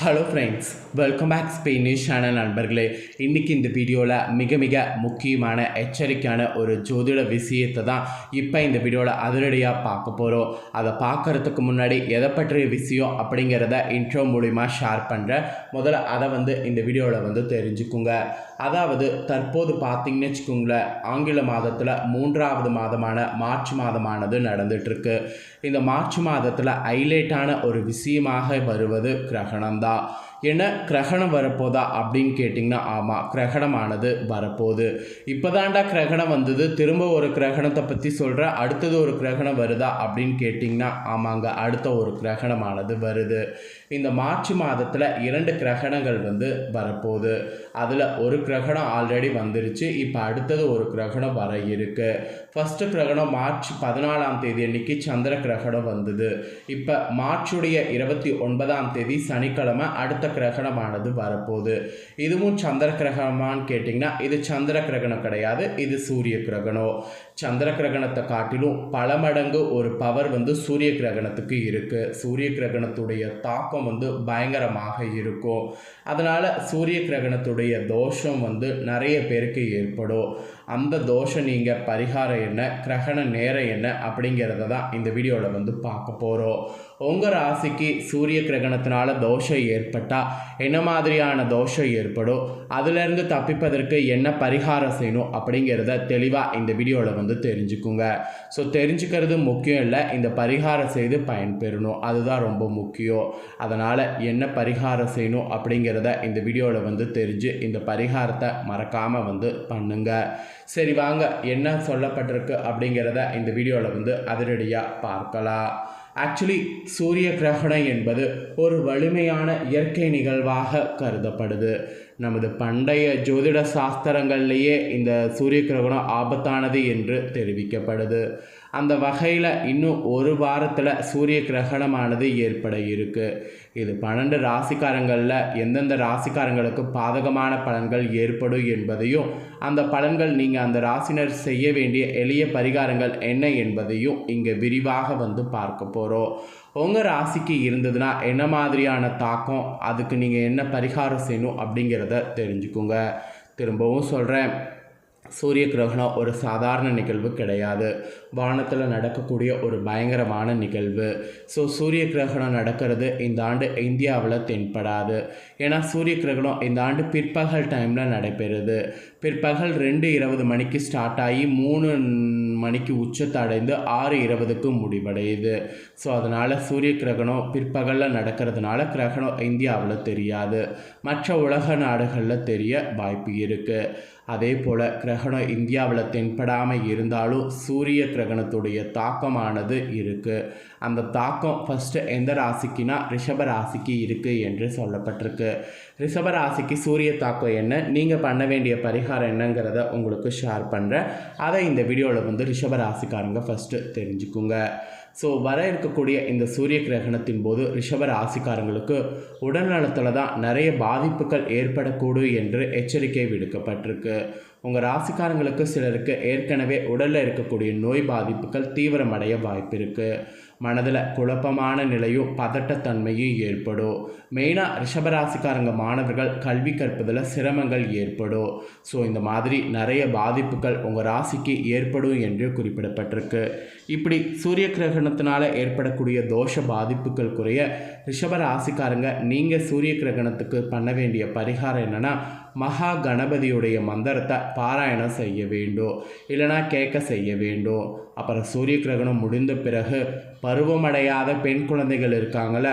Hello ஃப்ரெண்ட்ஸ், welcome back Spain news channel நண்பர்களே. இன்றைக்கி இந்த வீடியோவில் மிக முக்கியமான எச்சரிக்கையான ஒரு ஜோதிட விஷயத்தை தான் இப்போ இந்த வீடியோவில் அதிரடியாக பார்க்க போகிறோம். அதை பார்க்குறதுக்கு முன்னாடி எதை பற்றிய விஷயம் அப்படிங்கிறத இன்ட்ரோ மூலிமா ஷேர் பண்ணுறேன். முதல்ல அதை இந்த வீடியோவில் தெரிஞ்சுக்குங்க. அதாவது தற்போது பார்த்திங்கன்னு வச்சுக்கோங்களேன், ஆங்கில மாதத்தில் 3வது மாதமான மார்ச் மாதமானது நடந்துகிட்ருக்கு. இந்த மார்ச் மாதத்தில் ஹைலைட்டான ஒரு விஷயமாக வருவது கிரகணம் தான். என்ன கிரகணம் வரப்போதா அப்படின்னு கேட்டிங்கன்னா, ஆமாம், கிரகணமானது வரப்போகுது. இப்போ தாண்டா கிரகணம் வந்தது, திரும்ப ஒரு கிரகணத்தை பற்றி சொல்கிறேன், அடுத்தது ஒரு கிரகணம் வருதா அப்படின்னு கேட்டிங்கன்னா, ஆமாங்க, அடுத்த ஒரு கிரகணமானது வருது. இந்த மார்ச் மாதத்தில் 2 கிரகணங்கள் வரப்போகுது. அதில் ஒரு கிரகணம் ஆல்ரெடி வந்துருச்சு, இப்போ அடுத்தது ஒரு கிரகணம் வர இருக்கு. ஃபஸ்ட்டு கிரகணம் மார்ச் 14ஆம் தேதி அன்னைக்கு சந்திர கிரகணம் வந்தது. இப்போ மார்ச்சுடைய 29ஆம் தேதி சனிக்கிழமை அடுத்த கிரகணமானது வரப்போகுது. இதுவும் சந்திர கிரகணமான்னு கேட்டிங்கன்னா, இது சந்திர கிரகணம் கிடையாது, இது சூரிய கிரகணம். சந்திர கிரகணத்தை காட்டிலும் பல மடங்கு ஒரு பவர் சூரிய கிரகணத்துக்கு இருக்குது. சூரிய கிரகணத்துடைய தாக்கம் பயங்கரமாக இருக்கும். அதனால் சூரிய கிரகணத்துடைய தோஷம் நிறைய பேருக்கு ஏற்படும். அந்த தோஷம் நீங்கள் பரிகாரம் என்ன, கிரகண நேரம் என்ன அப்படிங்கிறத தான் இந்த வீடியோவில் பார்க்க போகிறோம். உங்கள் ராசிக்கு சூரிய கிரகணத்தினால தோஷம் ஏற்பட்டால் என்ன மாதிரியான தோஷம் ஏற்படும், அதிலிருந்து தப்பிப்பதற்கு என்ன பரிகாரம் செய்யணும் அப்படிங்கிறத தெளிவாக இந்த வீடியோவில் தெரிஞ்சுக்குங்க. ஸோ தெரிஞ்சுக்கிறது முக்கியம் இல்லை, இந்த பரிகாரம் செய்து பயன்பெறணும், அதுதான் ரொம்ப முக்கியம். அதனால் என்ன பரிகாரம் செய்யணும் அப்படிங்கிறத இந்த வீடியோவில் தெரிஞ்சு இந்த பரிகாரத்தை மறக்காமல் பண்ணுங்க. சரி, வாங்க என்ன சொல்லப்பட்டிருக்கு அப்படிங்கிறத இந்த வீடியோவில் அதிரடியாக பார்க்கலாம். ஆக்சுவலி சூரிய கிரகணம் என்பது ஒரு வலிமையான இயற்கை நிகழ்வாக கருதப்படுது. நமது பண்டைய ஜோதிட சாஸ்திரங்கள்லேயே இந்த சூரிய கிரகணம் ஆபத்தானது என்று தெரிவிக்கப்படுது. அந்த வகையில் இன்னும் ஒரு வாரத்தில் சூரிய கிரகணமானது ஏற்பட இருக்குது. இது 12 ராசிக்காரங்களில் எந்தெந்த ராசிக்காரங்களுக்கு பாதகமான பலன்கள் ஏற்படும் என்பதையும், அந்த பலன்கள் நீங்கள் அந்த ராசினர் செய்ய வேண்டிய எளிய பரிகாரங்கள் என்ன என்பதையும் இங்கே விரிவாக பார்க்க போகிறோம். உங்கள் ராசிக்கு இருந்ததுன்னா என்ன மாதிரியான தாக்கம், அதுக்கு நீங்கள் என்ன பரிகாரம் செய்யணும் அப்படிங்கிறத தெரிஞ்சுக்குங்க. திரும்பவும் சொல்கிறேன், சூரிய கிரகணம் ஒரு சாதாரண நிகழ்வு கிடையாது, வானத்தில் நடக்கக்கூடிய ஒரு பயங்கரமான நிகழ்வு. ஸோ சூரிய கிரகணம் நடக்கிறது இந்த ஆண்டு இந்தியாவில் தென்படாது. ஏன்னா சூரிய கிரகணம் இந்த ஆண்டு பிற்பகல் டைமில் நடைபெறுது. பிற்பகல் 2:20 மணிக்கு ஸ்டார்ட் ஆகி 3 மணிக்கு உச்சத்தை அடைந்து 6:20க்கு முடிவடையுது. ஸோ அதனால் சூரிய கிரகணம் பிற்பகலில் நடக்கிறதுனால கிரகணம் இந்தியாவில் தெரியாது, மற்ற உலக நாடுகளில் தெரிய வாய்ப்பு இருக்குது. அதே போல் கிரகணம் இந்தியாவில் தென்படாமல் இருந்தாலும் சூரிய கிரகணத்துடைய தாக்கமானது இருக்குது. அந்த தாக்கம் ஃபஸ்ட்டு எந்த ராசிக்குனா ரிஷப ராசிக்கு இருக்குது என்று சொல்லப்பட்டிருக்கு. ரிஷப ராசிக்கு சூரிய தாக்கம் என்ன, நீங்கள் பண்ண வேண்டிய பரிகாரம் என்னங்கிறத உங்களுக்கு ஷேர் பண்ணுறேன். அதை இந்த வீடியோவில் ரிஷப ராசிக்காரங்க ஃபஸ்ட்டு தெரிஞ்சுக்குங்க. ஸோ வர இருக்கக்கூடிய இந்த சூரிய கிரகணத்தின் போது ரிஷப ராசிக்காரங்களுக்கு உடல்நலத்தில் தான் நிறைய பாதிப்புகள் ஏற்படக்கூடும் என்று எச்சரிக்கை விடுக்கப்பட்டிருக்கு. உங்கள் ராசிக்காரங்களுக்கு சிலருக்கு ஏற்கனவே உடலில் இருக்கக்கூடிய நோய் பாதிப்புகள் தீவிரமடைய வாய்ப்பு இருக்குது. மனதில் குழப்பமான நிலையும் பதட்டத்தன்மையும் ஏற்படும். மெயினாக ரிஷபராசிக்காரங்க மாணவர்கள் கல்வி கற்பதில் சிரமங்கள் ஏற்படும். ஸோ இந்த மாதிரி நிறைய பாதிப்புகள் உங்கள் ராசிக்கு ஏற்படும் என்று குறிப்பிடப்பட்டிருக்கு. இப்படி சூரிய கிரகணத்தினால் ஏற்படக்கூடிய தோஷ பாதிப்புகள் குறைய ரிஷபராசிக்காரங்க நீங்கள் சூரிய கிரகணத்துக்கு பண்ண வேண்டிய பரிகாரம் என்னென்னா, மகா கணபதியுடைய மந்திரத்தை பாராயணம் செய்ய வேண்டும், இல்லைனா கேட்க செய்ய வேண்டும். அப்புறம் சூரிய கிரகணம் முடிந்த பிறகு பருவமடையாத பெண் குழந்தைகள் இருக்காங்கள,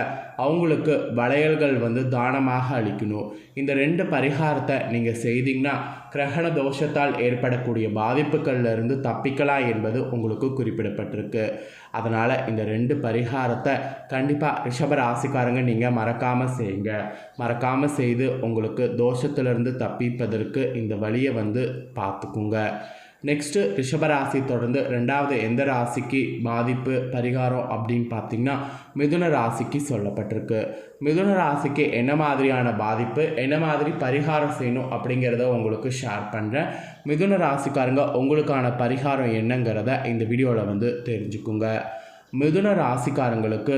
அவங்களுக்கு வளையல்கள் தானமாக அளிக்கணும். இந்த 2 பரிகாரத்தை நீங்கள் செய்தீங்கன்னா கிரகண தோஷத்தால் ஏற்படக்கூடிய பாதிப்புகள்லேருந்து தப்பிக்கலாம் என்பது உங்களுக்கு குறிப்பிடப்பட்டிருக்கு. அதனால் இந்த 2 பரிகாரத்தை கண்டிப்பாக ரிஷப ராசிக்காரங்க நீங்கள் மறக்காமல் செய்யுங்க. மறக்காமல் செய்து உங்களுக்கு தோஷத்திலிருந்து தப்பிப்பதற்கு இந்த வழியை பார்த்துக்குங்க. நெக்ஸ்ட்டு ரிஷபராசி தொடர்ந்து 2வது எந்த ராசிக்கு பாதிப்பு பரிகாரம் அப்படின்னு பார்த்திங்கன்னா மிதுன ராசிக்கு சொல்லப்பட்டிருக்கு. மிதுன ராசிக்கு என்ன மாதிரியான பாதிப்பு, என்ன மாதிரி பரிகாரம் செய்யணும் அப்படிங்கிறத உங்களுக்கு ஷேர் பண்ணுறேன். மிதுன ராசிக்காரங்க உங்களுக்கான பரிகாரம் என்னங்கிறத இந்த வீடியோவில் தெரிஞ்சுக்குங்க. மிதுன ராசிக்காரங்களுக்கு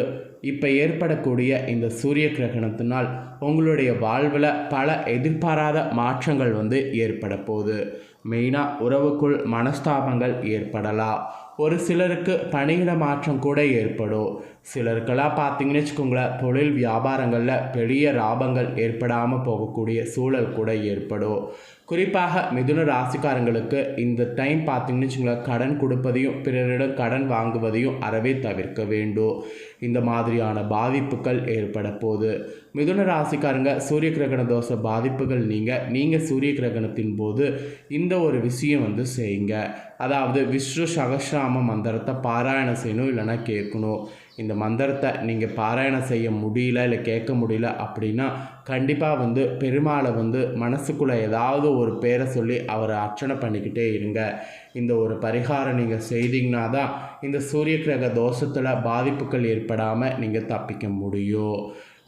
இப்போ ஏற்படக்கூடிய இந்த சூரிய கிரகணத்தினால் உங்களுடைய வாழ்வில் பல எதிர்பாராத மாற்றங்கள் ஏற்பட போகுது. மெயினாக உறவுக்குள் மனஸ்தாபங்கள் ஏற்படலாம். ஒரு சிலருக்கு பணியிட மாற்றம் கூட ஏற்படும். சிலருக்கெல்லாம் பார்த்தீங்கன்னு வச்சுக்கோங்களேன், தொழில் வியாபாரங்களில் பெரிய லாபங்கள் ஏற்படாமல் போகக்கூடிய சூழல் கூட ஏற்படும். குறிப்பாக மிதுன ராசிக்காரங்களுக்கு இந்த டைம் பார்த்தீங்கன்னு வச்சுக்கோங்களேன், கடன் கொடுப்பதையும் பிறரிடம் கடன் வாங்குவதையும் அறவே தவிர்க்க வேண்டும். இந்த மாதிரியான பாதிப்புகள் ஏற்பட போகுது. மிதுன ராசிக்காரங்க சூரிய கிரகண தோஷ பாதிப்புகள் நீங்கள் சூரிய கிரகணத்தின் போது இந்த ஒரு விஷயம் செய்யுங்க. அதாவது விஷ்ணு சகஸ்ரநாம மந்திரத்தை பாராயணம் செய்யணும், இல்லைன்னா கேட்கணும். இந்த மந்திரத்தை நீங்கள் பாராயணம் செய்ய முடியல இல்லை கேட்க முடியல அப்படின்னா கண்டிப்பாக பெருமாளை மனசுக்குள்ளே ஏதாவது ஒரு பேரை சொல்லி அவரை அர்ச்சனை பண்ணிக்கிட்டே இருங்க. இந்த ஒரு பரிகாரம் நீங்கள் செய்தீங்கன்னா தான் இந்த சூரிய கிரக தோஷத்தில் பாதிப்புகள் ஏற்படாமல் நீங்கள் தப்பிக்க முடியும்.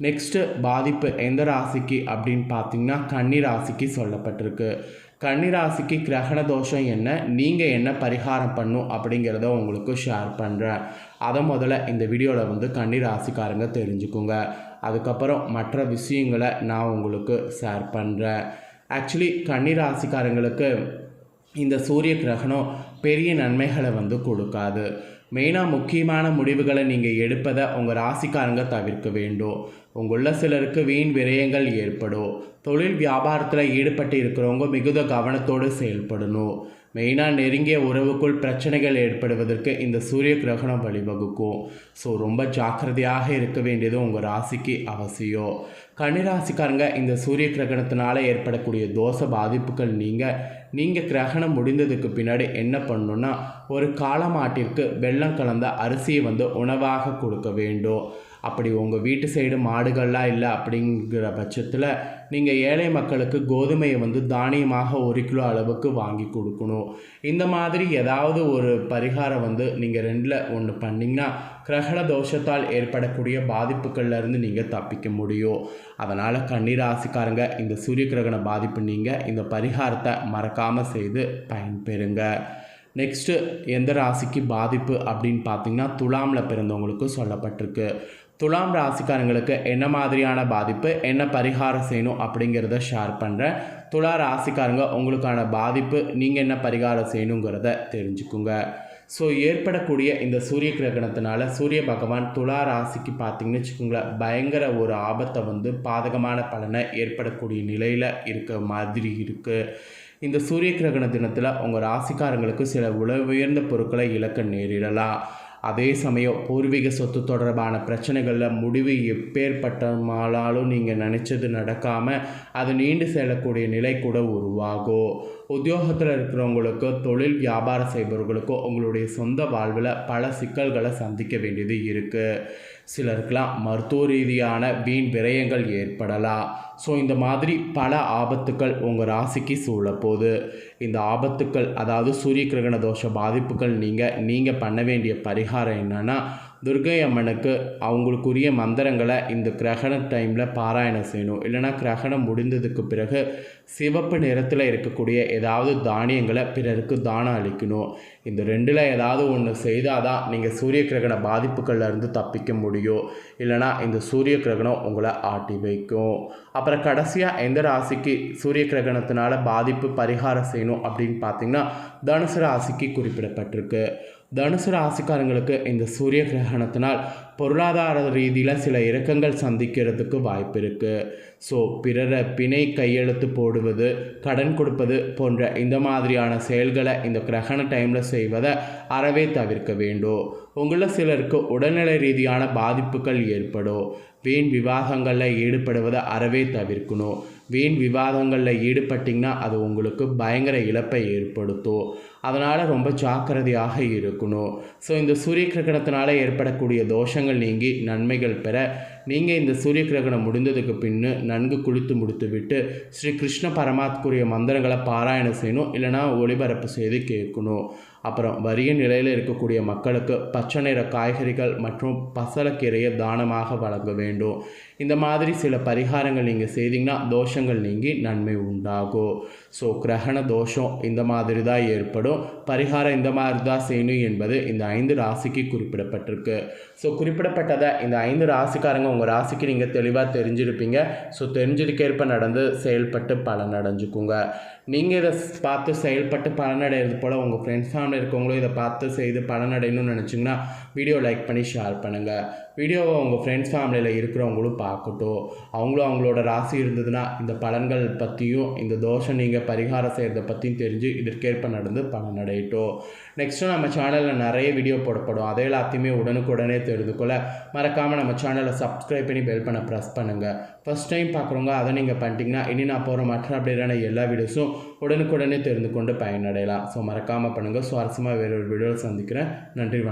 நெக்ஸ்ட்டு பாதிப்பு எந்த ராசிக்கு அப்படின்னு பார்த்தீங்கன்னா கன்னி ராசிக்கு சொல்லப்பட்டிருக்கு. கன்னி ராசிக்கு கிரகண தோஷம் என்ன, நீங்கள் என்ன பரிகாரம் பண்ணும் அப்படிங்கிறத உங்களுக்கு ஷேர் பண்ணுறேன். அதை முதல்ல இந்த வீடியோவில் கன்னி ராசிக்காரங்க தெரிஞ்சுக்குங்க. அதுக்கப்புறம் மற்ற விஷயங்களை நான் உங்களுக்கு ஷேர் பண்ணுறேன். ஆக்சுவலி கன்னி ராசிக்காரங்களுக்கு இந்த சூரிய கிரகணம் பெரிய நன்மைகளை கொடுக்காது. மெயினாக முக்கியமான முடிவுகளை நீங்கள் எடுப்பதை உங்கள் ராசிக்காரங்க தவிர்க்க வேண்டும். உங்களில் சிலருக்கு வீண் விரயங்கள் ஏற்படும். தொழில் வியாபாரத்தில் ஈடுபட்டு இருக்கிறவங்க மிகுந்த கவனத்தோடு செயல்படணும். மெயினாக நெருங்கிய உறவுக்குள் பிரச்சனைகள் ஏற்படுவதற்கு இந்த சூரிய கிரகணம் வழிவகுக்கும். ஸோ ரொம்ப ஜாக்கிரதையாக இருக்க வேண்டியது உங்கள் ராசிக்கு அவசியம். கன்னிராசிக்காரங்க இந்த சூரிய கிரகணத்தினால ஏற்படக்கூடிய தோஷ பாதிப்புகள் நீங்கள் கிரகணம் முடிந்ததுக்கு பின்னாடி என்ன பண்ணணுன்னா, ஒரு காளமாட்டிற்கு வெல்லம் கலந்த அரிசியை உணவாக கொடுக்க வேண்டும். அப்படி உங்கள் வீட்டு சைடு மாடுகள்லாம் இல்லை அப்படிங்கிற பட்சத்தில் நீங்கள் ஏழை மக்களுக்கு கோதுமையை தானியமாக 1 கிலோ அளவுக்கு வாங்கி கொடுக்கணும். இந்த மாதிரி ஏதாவது ஒரு பரிகாரம் நீங்கள் 2ல் 1 பண்ணிங்கன்னா கிரகண தோஷத்தால் ஏற்படக்கூடிய பாதிப்புகள்லேருந்து நீங்கள் தப்பிக்க முடியும். அதனால் கன்னிராசிக்காரங்க இந்த சூரிய கிரகண பாதிப்பு நீங்கள் இந்த பரிகாரத்தை மறக்காமல் செய்து பயன்பெறுங்க. நெக்ஸ்ட்டு எந்த ராசிக்கு பாதிப்பு அப்படின்னு பார்த்தீங்கன்னா துலாமில் பிறந்தவங்களுக்கு சொல்லப்பட்டிருக்கு. துலாம் ராசிக்காரங்களுக்கு என்ன மாதிரியான பாதிப்பு, என்ன பரிகாரம் செய்யணும் அப்படிங்கிறத ஷேர் பண்ணுறேன். துலா ராசிக்காரங்க உங்களுக்கான பாதிப்பு நீங்கள் என்ன பரிகாரம் செய்யணுங்கிறத தெரிஞ்சுக்குங்க. ஸோ ஏற்படக்கூடிய இந்த சூரிய கிரகணத்தினால சூரிய பகவான் துலா ராசிக்கு பார்த்திங்கன்னு வச்சுக்கோங்களேன், பயங்கர ஒரு ஆபத்தை பாதகமான பலனை ஏற்படக்கூடிய நிலையில் இருக்க மாதிரி இருக்குது. இந்த சூரிய கிரகண தினத்தில் உங்கள் ராசிக்காரங்களுக்கு சில உயர்ந்த பொருட்களை இழக்க நேரிடலாம். அதே சமயம் பூர்வீக சொத்து தொடர்பான பிரச்சனைகளில் முடிவு எப்பேற்பட்டமானாலும் நீங்கள் நினச்சது நடக்காமல் அது நீண்டு செல்லக்கூடிய நிலை கூட உருவாகும். உத்தியோகத்தில் இருக்கிறவங்களுக்கு, தொழில் வியாபாரம் செய்பவர்களுக்கோ உங்களுடைய சொந்த வாழ்வில் பல சிக்கல்களை சந்திக்க வேண்டியது இருக்குது. சிலருக்கெல்லாம் மருத்துவ ரீதியான வீண் விரயங்கள் ஏற்படலாம். ஸோ இந்த மாதிரி பல ஆபத்துக்கள் உங்கள் ராசிக்கு சூழப்போகுது. இந்த ஆபத்துக்கள், அதாவது சூரிய கிரகண தோஷ பாதிப்புகள் நீங்கள் பண்ண வேண்டிய பரிகாரம் என்னென்னா, துர்கை அம்மனுக்கு அவங்களுக்குரிய மந்திரங்களை இந்த கிரகண டைமில் பாராயணம் செய்யணும். இல்லைனா கிரகணம் முடிந்ததுக்கு பிறகு சிவப்பு நிறத்தில் இருக்கக்கூடிய ஏதாவது தானியங்களை பிறருக்கு தானம் அளிக்கணும். இந்த 2ல் ஏதாவது ஒன்று செய்தால் தான் நீங்கள் சூரிய கிரகண பாதிப்புகள்லேருந்து தப்பிக்க முடியும். இல்லைனா இந்த சூரிய கிரகணம் உங்களை ஆட்டி வைக்கும். அப்புறம் கடைசியாக எந்த ராசிக்கு சூரிய கிரகணத்தினால பாதிப்பு பரிகாரம் செய்யணும் அப்படின்னு பார்த்தீங்கன்னா தனுசு ராசிக்கு குறிப்பிடப்பட்டிருக்கு. தனுசு ராசிக்காரங்களுக்கு இந்த சூரிய கிரகணத்தினால் பொருளாதார ரீதியில் சில இறக்கங்கள் சந்திக்கிறதுக்கு வாய்ப்பு இருக்குது. ஸோ பிறரை பிணை கையெழுத்து போடுவது, கடன் கொடுப்பது போன்ற இந்த மாதிரியான செயல்களை இந்த கிரகண டைமில் செய்வதை அறவே தவிர்க்க வேண்டும். உங்களில் சிலருக்கு உடல்நிலை ரீதியான பாதிப்புகள் ஏற்படும். வீண் விவாதங்களில் ஈடுபடுவதை அறவே தவிர்க்கணும். வீண் விவாதங்களில் ஈடுபட்டிங்கன்னா அது உங்களுக்கு பயங்கர இழப்பை ஏற்படுத்தும். அதனால் ரொம்ப ஜாக்கிரதையாக இருக்கணும். ஸோ இந்த சூரிய கிரகணத்தினால ஏற்படக்கூடிய தோஷங்கள் நீங்கி நன்மைகள் பெற நீங்கள் இந்த சூரிய கிரகணம் முடிந்ததுக்கு பின்னு நன்கு குளித்து முடித்து விட்டு ஸ்ரீ கிருஷ்ண பரமாத்குரிய மந்திரங்களை பாராயணம் செய்யணும். இல்லைனா ஒளிபரப்பு செய்து கேட்கணும். அப்புறம் வறிய நிலையில் இருக்கக்கூடிய மக்களுக்கு பச்சை நிற காய்கறிகள் மற்றும் பசலக்கீரையை தானமாக வழங்க வேண்டும். இந்த மாதிரி சில பரிகாரங்கள் நீங்கள் செய்தீங்கன்னா தோஷங்கள் நீங்கி நன்மை உண்டாகும். ஸோ கிரகண தோஷம் இந்த மாதிரி தான் ஏற்படும். பரிகாரம் இந்த மாதிரி தான் செய்யணும் என்பது இந்த 5 ராசிக்கு குறிப்பிடப்பட்டிருக்கு. ஸோ குறிப்பிடப்பட்டதை இந்த 5 ராசிக்காரங்க உங்கள் ராசிக்கு நீங்கள் தெளிவாக தெரிஞ்சிருப்பீங்க. ஸோ தெரிஞ்சதுக்கேற்ப நடந்து செயல்பட்டு பலன் அடைஞ்சுக்குங்க. நீங்கள் இதை பார்த்து செயல்பட்டு பலனடைகிறது போல் உங்கள் ஃப்ரெண்ட்ஸ் ஃபேமிலி இருக்கவங்களும் இதை பார்த்து செய்து பலனடையணும்னு நினச்சிங்கன்னா வீடியோ லைக் பண்ணி ஷேர் பண்ணுங்கள். வீடியோவை உங்கள் ஃப்ரெண்ட்ஸ் ஃபேமிலியில் இருக்கிறவங்களும் பார்க்கட்டும். அவங்களும் அவங்களோட ராசி இருந்ததுன்னா இந்த பலன்கள் பற்றியும் இந்த தோஷம் நீங்கள் பரிகாரம் செய்கிறத பற்றியும் தெரிஞ்சு இதற்கேற்ப நடந்து பலனடையட்டும். நெக்ஸ்ட்டு நம்ம சேனலில் நிறைய வீடியோ போடப்படும். அதை எல்லாத்தையுமே உடனுக்குடனே தெரிந்து கொள்ள மறக்காமல் நம்ம சேனலை சப்ஸ்கிரைப் பண்ணி பெல் பண்ண ப்ரெஸ் பண்ணுங்கள். ஃபஸ்ட் டைம் பார்க்குறவங்க அதை நீங்கள் பண்ணிட்டீங்கன்னா இனி நான் போகிற மற்ற அப்டேட்டான எல்லா வீடியோஸும் உடனுக்குடனே தெரிந்து கொண்டு பயனடையலாம். ஸோ மறக்காமல் பண்ணுங்கள். சுவாரஸ்யமாக வேறு ஒரு வீடியோவில் சந்திக்கிறேன். நன்றி, வணக்கம்.